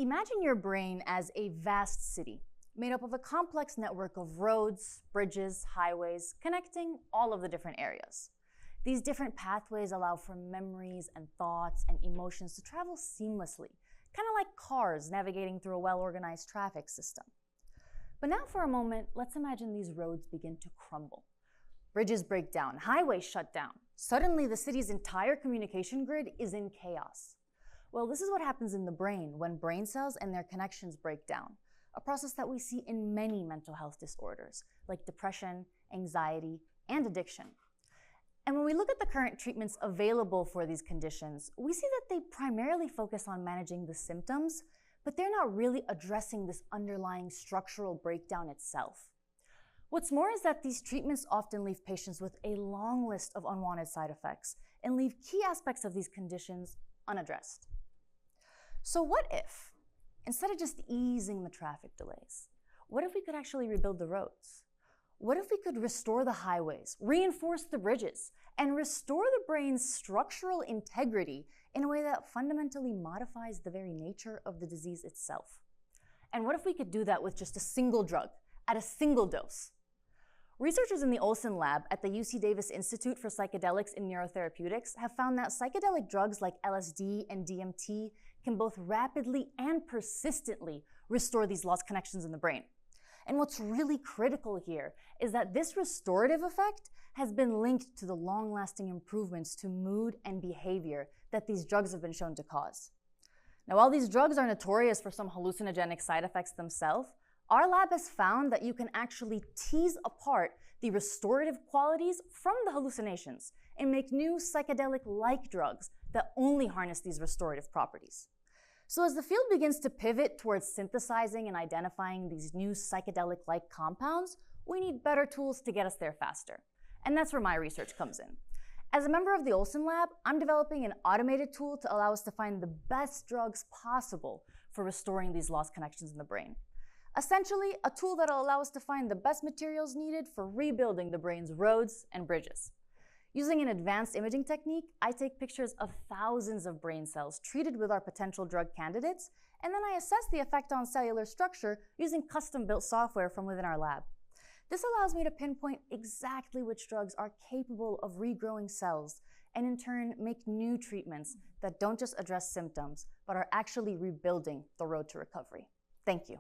Imagine your brain as a vast city made up of a complex network of roads, bridges, highways, connecting all of the different areas. These different pathways allow for memories and thoughts and emotions to travel seamlessly, kind of like cars navigating through a well-organized traffic system. But now for a moment, let's imagine these roads begin to crumble. Bridges break down, highways shut down. Suddenly, the city's entire communication grid is in chaos. Well, this is what happens in the brain when brain cells and their connections break down, a process that we see in many mental health disorders, like depression, anxiety, and addiction. And when we look at the current treatments available for these conditions, we see that they primarily focus on managing the symptoms, but they're not really addressing this underlying structural breakdown itself. What's more is that these treatments often leave patients with a long list of unwanted side effects and leave key aspects of these conditions unaddressed. So what if, instead of just easing the traffic delays, what if we could actually rebuild the roads? What if we could restore the highways, reinforce the bridges, and restore the brain's structural integrity in a way that fundamentally modifies the very nature of the disease itself? And what if we could do that with just a single drug, at a single dose? Researchers in the Olson lab at the UC Davis Institute for Psychedelics in Neurotherapeutics have found that psychedelic drugs like LSD and DMT can both rapidly and persistently restore these lost connections in the brain. And what's really critical here is that this restorative effect has been linked to the long-lasting improvements to mood and behavior that these drugs have been shown to cause. Now, while these drugs are notorious for some hallucinogenic side effects themselves, our lab has found that you can actually tease apart the restorative qualities from the hallucinations and make new psychedelic-like drugs that only harness these restorative properties. So as the field begins to pivot towards synthesizing and identifying these new psychedelic-like compounds, we need better tools to get us there faster. And that's where my research comes in. As a member of the Olson lab, I'm developing an automated tool to allow us to find the best drugs possible for restoring these lost connections in the brain. Essentially, a tool that'll allow us to find the best materials needed for rebuilding the brain's roads and bridges. Using an advanced imaging technique, I take pictures of thousands of brain cells treated with our potential drug candidates, and then I assess the effect on cellular structure using custom-built software from within our lab. This allows me to pinpoint exactly which drugs are capable of regrowing cells, and in turn make new treatments that don't just address symptoms, but are actually rebuilding the road to recovery. Thank you.